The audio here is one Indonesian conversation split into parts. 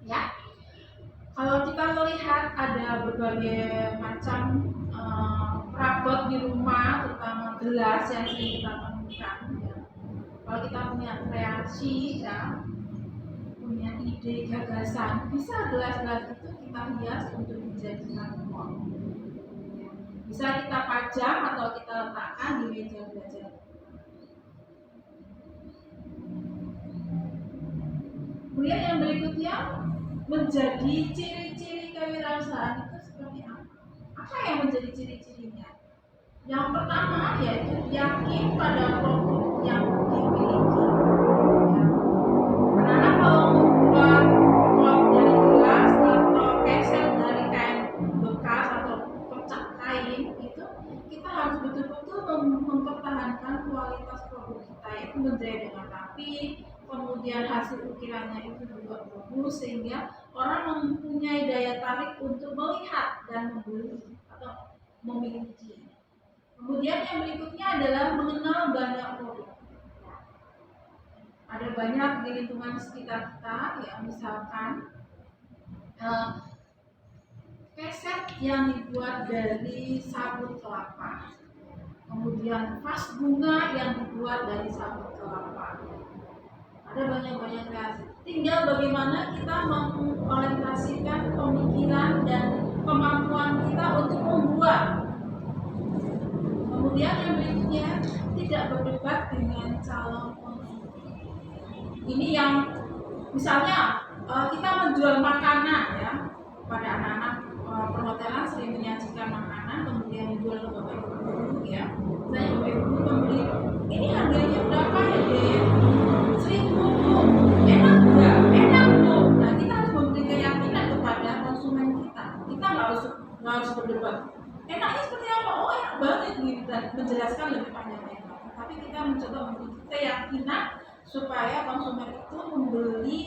ya. Kalau kita melihat ada berbagai macam perabot di rumah, terutama gelas yang sering kita temukan. Ya. Kalau kita punya kreasi, ya, punya ide gagasan, bisa gelas-gelas itu kita hias untuk dijadikan pot. Ya. Bisa kita pajang atau kita letakkan di meja belajar. Kemudian yang berikutnya, menjadi ciri-ciri kewirausahaan itu seperti apa? Apa yang menjadi ciri-cirinya? Yang pertama yaitu yakin pada produk yang dimiliki. Ya. Karena kalau membuat pot dari gelas atau keset dari kain bekas atau pecah kain itu, kita harus betul-betul mempertahankan kualitas produk kita, yaitu menjahit dengan rapi, kemudian hasil ukirannya itu juga bagus sehingga orang mempunyai daya tarik untuk melihat dan membeli atau memiliki. Kemudian yang berikutnya adalah mengenal banyak produk. Ada banyak di lingkungan sekitar kita, ya, misalkan keset yang dibuat dari sabut kelapa, kemudian vas bunga yang dibuat dari sabut kelapa. Ada banyak-banyak kreasi. Tinggal bagaimana kita mengorientasikan pemikiran dan kemampuan kita untuk membuat. Kemudian yang berikutnya, tidak berdebat dengan calon konsumen. Ini yang misalnya kita menjual makanan, ya, pada anak-anak perhotelan sering menyajikan makanan kemudian dijual ke bapak ibu, ya. Saya bapak ibu membeli, ini harganya berapa ya deh? 1.000 Bu. Enak enggak? Enak Bu. Nah, kita harus memberi keyakinan kepada konsumen kita. Kita nggak harus berdebat. Enaknya seperti apa? Oh, enak banget gitu, dan menjelaskan lebih panjang lebar. Tapi kita mencoba memberi keyakinan supaya konsumen itu membeli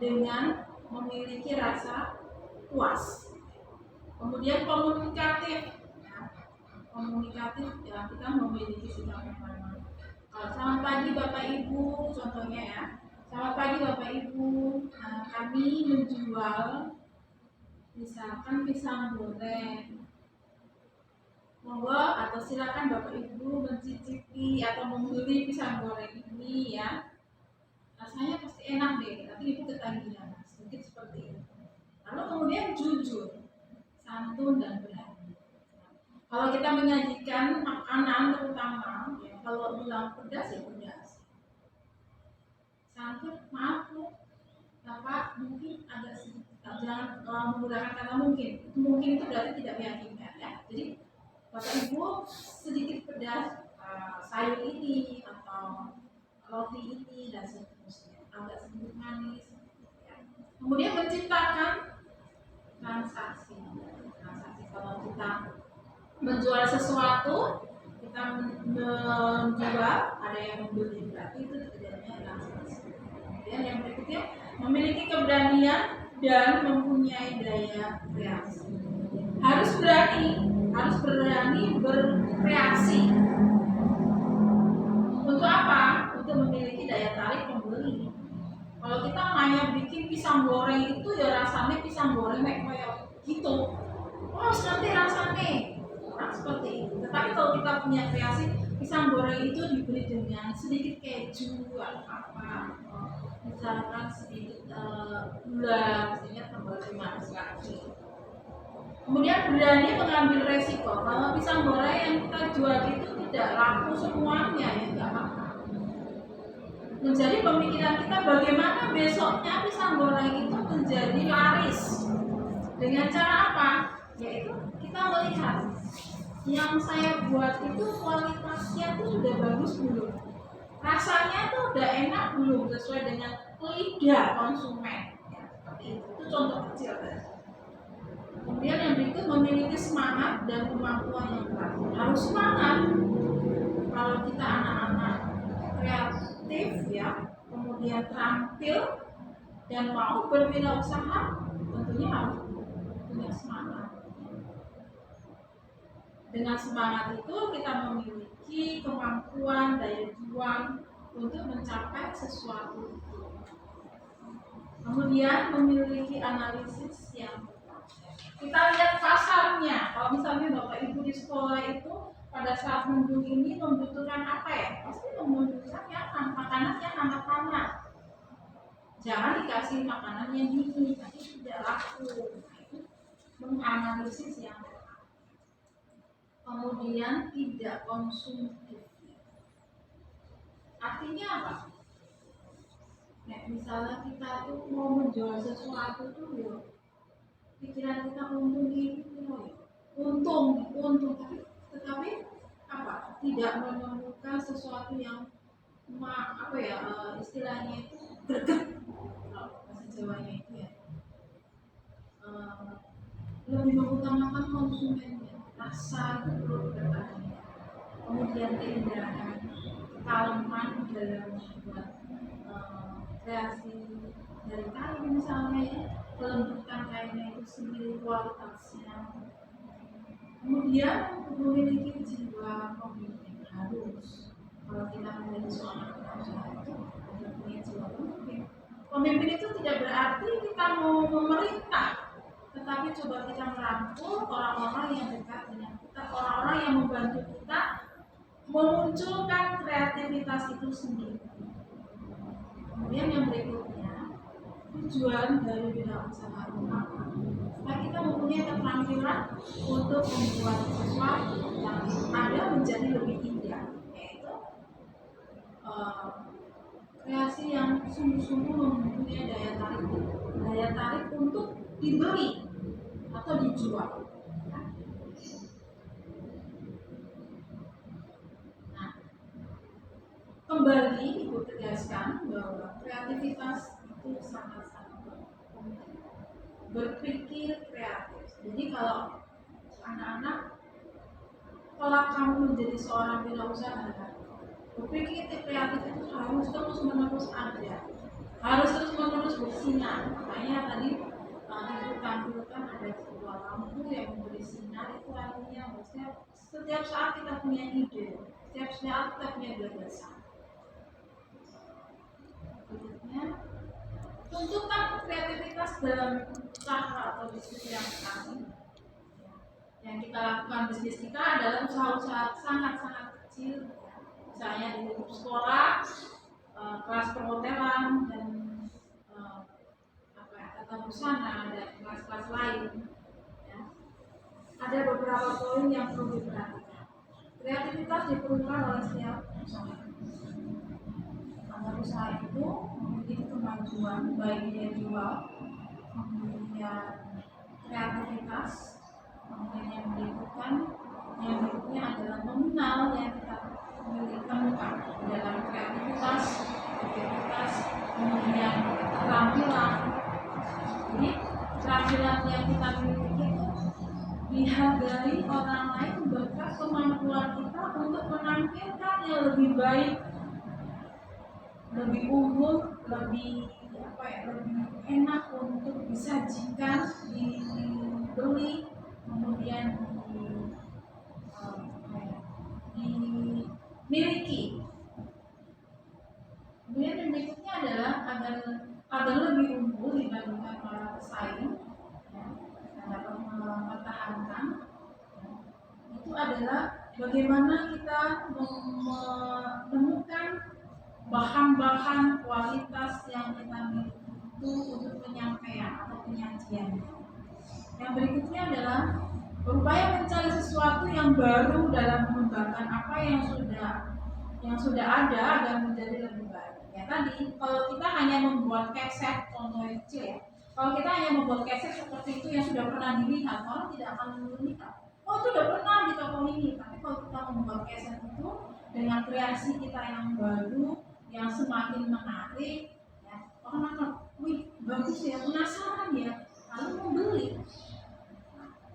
dengan memiliki rasa puas. Kemudian komunikatif, ya, kita memiliki sikap yang baik. Selamat pagi Bapak Ibu, contohnya, ya. Selamat pagi Bapak Ibu, kami menjual misalkan pisang goreng. Monggo atau silakan Bapak Ibu mencicipi atau membeli pisang goreng ini, ya. Rasanya pasti enak deh, tapi Ibu ketagihan, sedikit seperti itu. Lalu kemudian jujur, santun dan berani. Kalau kita menyajikan makanan terutama, ya, kalau bilang pedas ya pedas. Santun, maaf Bu, Bapak mungkin agak sedikit, jangan menggunakan kata mungkin. Mungkin itu berarti tidak meyakinkan, ya. Jadi Bapak Ibu sedikit pedas sayur ini atau roti ini dan seterusnya, agak sedikit manis, ya. Kemudian menciptakan transaksi. Kalau kita menjual sesuatu, kita menjual, ada yang membeli, berarti itu terjadinya transaksi. Kemudian yang berikutnya, memiliki keberanian dan mempunyai daya kreasi. Harus berani berkreasi. Untuk apa? Untuk memiliki daya tarik pembeli. Kalau kita hanya bikin pisang goreng itu, ya rasanya pisang goreng kayak gitu. Oh, seperti rasanya orang seperti itu. Tetapi kalau kita punya kreasi, pisang goreng itu diberi dengan sedikit keju atau apa, misalkan sedikit gula, sehingga tambah manis lagi. Kemudian berani mengambil resiko. Kalau pisang goreng yang kita jual itu tidak laku semuanya, ya enggak apa-apa. Menjadi pemikiran kita bagaimana besoknya pisang goreng itu menjadi laris. Dengan cara apa? Yaitu kita melihat yang saya buat itu kualitasnya tuh sudah bagus belum, rasanya tuh udah enak belum, sesuai dengan lidah konsumen, ya, seperti itu contoh kecil, kan? Kemudian yang berikut, memiliki semangat dan kemampuan yang kuat. Harus semangat. Kalau kita anak-anak kreatif, ya, kemudian terampil dan mau berwirausaha, tentunya harus punya semangat. Dengan semangat itu kita memiliki kemampuan, daya juang untuk mencapai sesuatu. Kemudian memiliki analisis yang kita lihat pasarnya. Kalau misalnya Bapak Ibu di sekolah itu pada saat minggu ini membutuhkan apa ya? Pasti membutuhkan yang makanan yang hangat-hangat. Jangan dikasih makanan yang dingin, nanti tidak laku. Menganalisis yang kemudian tidak konsumtif. Artinya apa? Nah, misalnya kita tuh mau menjual sesuatu tuh ya, pikiran kita untung ini ya. Untung, tetapi apa? Tidak menemukan sesuatu yang apa ya istilahnya itu greget, kalau bahasa Jawanya itu ya. Lebih mengutamakan konsumennya, rasa itu perlu bertanya. Kemudian keindahan, kekalaman dalam membuat kreasi dari kain misalnya ya, kelembutan kainnya itu sendiri, kualitasnya. Kemudian memiliki jiwa pemimpin harus. Kalau kita menjadi seorang pengusaha itu harus punya jiwa pemimpin. Pemimpin itu tidak berarti kita mau memerintah, tetapi coba kita merangkul orang-orang yang dekat dengan kita, orang-orang yang membantu kita memunculkan kreativitas itu sendiri. Kemudian yang berikutnya, tujuan dari bidang usaha itu apa? Supaya kita mempunyai keterampilan untuk membuat sesuatu yang ada menjadi lebih indah, yaitu kreasi yang sungguh-sungguh mempunyai daya tarik untuk dibeli atau dijual. Nah, kembali Ibu tegaskan bahwa kreativitas itu sangat-sangat penting. Berpikir kreatif. Jadi kalau anak-anak, kalau kamu menjadi seorang wirausaha, berpikir kreatif itu harus terus-menerus ada, harus terus-menerus bersinar. Makanya tadi Ibu tampilkan ada sebuah lampu yang memberi sinar, itu artinya setiap saat kita punya ide, setiap saat kita punya gagasan. Berikutnya, tuntutan kreativitas dalam usaha atau bisnis yang kami yang kita lakukan. Bisnis kita adalah usaha-usaha sangat-sangat kecil, misalnya di lingkup sekolah, kelas perhotelan dan tata busana dan kelas-kelas lain. Ya. Ada beberapa poin yang perlu diperhatikan. Kreativitas diperlukan oleh setiap usaha. Agar usaha itu memiliki kemajuan baik dia jual, kemudian kreativitas, kemudian yang berikutnya adalah nominal yang kita temukan dalam kreativitas, kemudian keterampilan. Jadi keterampilan yang kita miliki itu dihargai orang lain berkat kemampuan kita untuk menampilkan yang lebih baik, lebih unggul, lebih enak untuk disajikan, dibeli, kemudian dimiliki. Kemudian yang berikutnya adalah agar lebih unggul dibandingkan para pesaing, dapat mempertahankan. Itu adalah bagaimana kita menemukan bahan-bahan kualitas yang kita miliki itu untuk penyampaian atau penyajian. Yang berikutnya adalah berupaya mencari sesuatu yang baru dalam mengembangkan apa yang sudah ada agar menjadi lebih baik. Ya tadi, kalau kita hanya membuat keset, contoh kecil ya. Kalau kita hanya membuat keset seperti itu yang sudah pernah dilihat, orang tidak akan melihat. Oh, itu sudah pernah di toko ini. Tapi kalau kita membuat keset itu dengan kreasi kita yang baru, yang semakin menarik, ya, orang akan, wih, bagus ya, penasaran ya, lalu mau beli.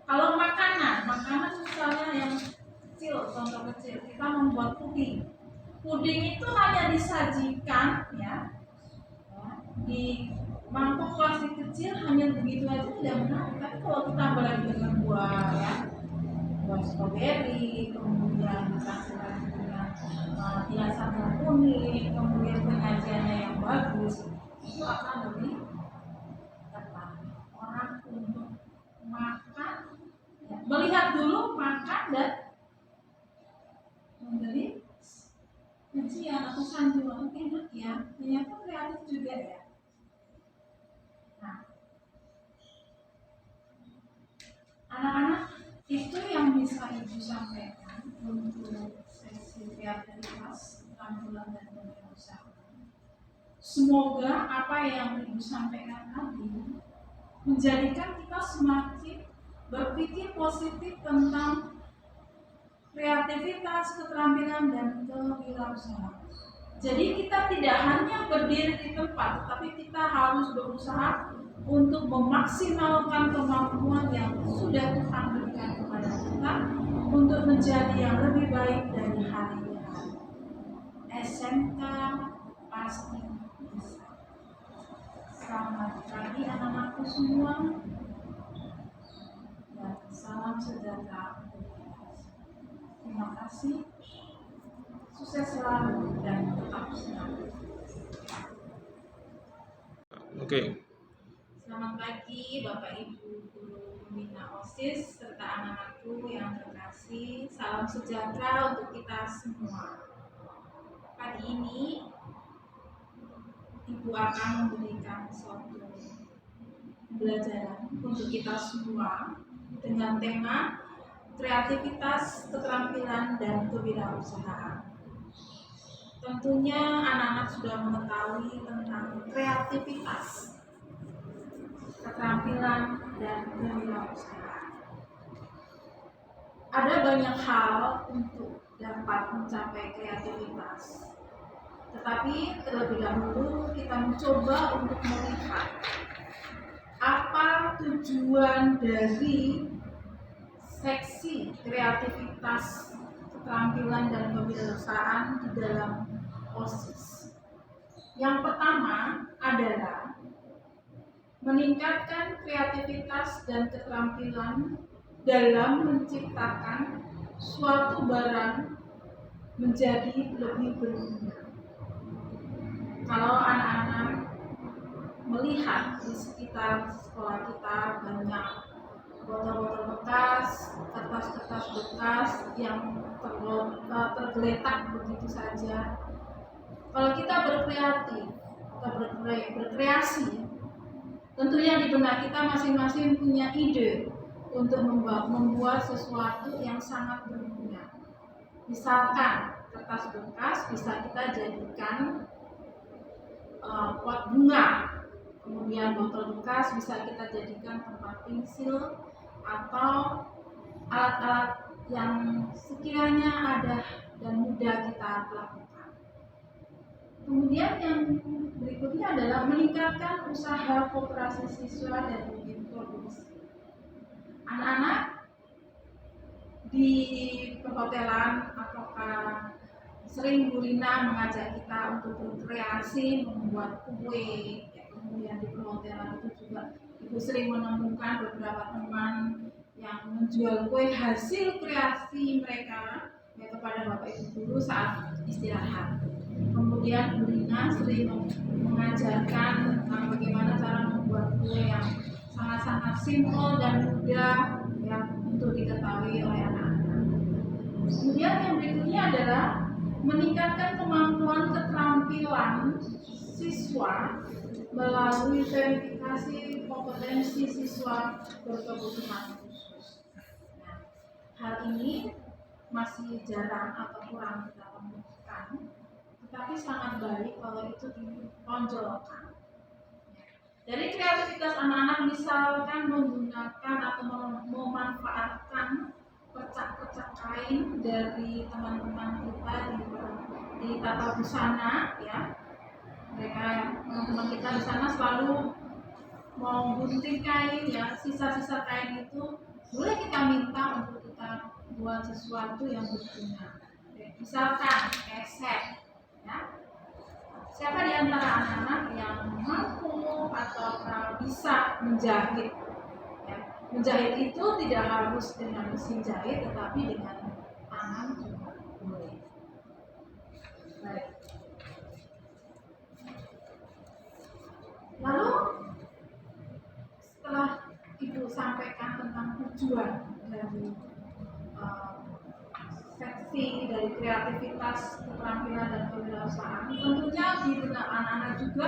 Kalau makanan misalnya yang kecil, contoh kecil, kita membuat puding. Puding itu hanya disajikan ya di mangkok plastik kecil, hanya begitu aja tidak menarik. Tapi kalau kita berlagi dengan buah stroberi, kemudian dikasih dengan hiasan yang unik, kemudian penyajiannya yang bagus, itu akan lebih kreatif juga ya. Nah, anak-anak itu yang bisa Ibu sampaikan untuk sesi kreativitas keterampilan dan kewirausahaan. Semoga apa yang Ibu sampaikan tadi menjadikan kita semakin berpikir positif tentang kreativitas, keterampilan, dan kewirausahaan. Jadi kita tidak hanya berdiri di tempat, tetapi kita harus berusaha untuk memaksimalkan kemampuan yang sudah Tuhan berikan kepada kita untuk menjadi yang lebih baik dari hari ke hari. SMK pasti bisa. Selamat pagi anak-anakku semua, dan salam sejahtera. Terima kasih, sukses selalu dan tetap semangat. Oke. Selamat pagi Bapak Ibu Guru Pembina OSIS serta anak-anakku yang terkasih. Salam sejahtera untuk kita semua. Pagi ini Ibu akan memberikan suatu pembelajaran untuk kita semua dengan tema kreativitas, keterampilan, dan kewirausahaan. Tentunya anak-anak sudah mengetahui tentang kreativitas, keterampilan, dan kewirausahaan. Ada banyak hal untuk dapat mencapai kreativitas, tetapi terlebih dahulu kita mencoba untuk melihat apa tujuan dari seksi kreativitas, keterampilan, dan kewirausahaan di dalam OSIS. Yang pertama adalah meningkatkan kreativitas dan keterampilan dalam menciptakan suatu barang menjadi lebih berguna. Kalau anak-anak melihat di sekitar sekolah kita banyak botol-botol bekas, kertas-kertas bekas yang tergeletak begitu saja. Kalau kita berkreatif atau berkreasi, tentunya di benak kita masing-masing punya ide untuk membuat sesuatu yang sangat berguna. Misalkan kertas bekas bisa kita jadikan pot bunga, kemudian botol bekas bisa kita jadikan tempat pensil atau alat-alat yang sekiranya ada dan mudah kita lakukan. Kemudian yang berikutnya adalah meningkatkan usaha koperasi siswa dan bikin produksi. Anak-anak di perhotelan ataukah sering Bu Rina mengajak kita untuk berkreasi, membuat kue, kemudian di perhotelan itu juga Ibu sering menemukan beberapa teman yang menjual kue hasil kreasi mereka kepada Bapak Ibu guru saat istirahat. Kemudian Bu Rina sering mengajarkan tentang bagaimana cara membuat kue yang sangat-sangat simpel dan mudah untuk diketahui oleh anak-anak. Kemudian yang berikutnya adalah meningkatkan kemampuan keterampilan siswa melalui verifikasi kompetensi siswa berkebutuhan khusus. Nah, hal ini masih jarang atau kurang kita temukan, tetapi sangat baik kalau itu ditonjolkan. Dari kreativitas anak-anak misalkan menggunakan atau memanfaatkan percak-percak kain dari teman-teman kita di tata busana, ya. Mereka teman-teman kita di sana selalu mau gunting kain, ya, sisa-sisa kain itu boleh kita minta untuk kita buat sesuatu yang berguna. Misalkan keset, ya. Siapa di antara anak-anak yang mampu atau bisa menjahit? Ya. Menjahit itu tidak harus dengan mesin jahit, tetapi dengan tangan juga boleh. Baik. Lalu setelah Ibu sampaikan tentang tujuan dari seksi dari kreativitas, keterampilan, dan kewirausahaan perasaan. Tentunya di benak anak-anak juga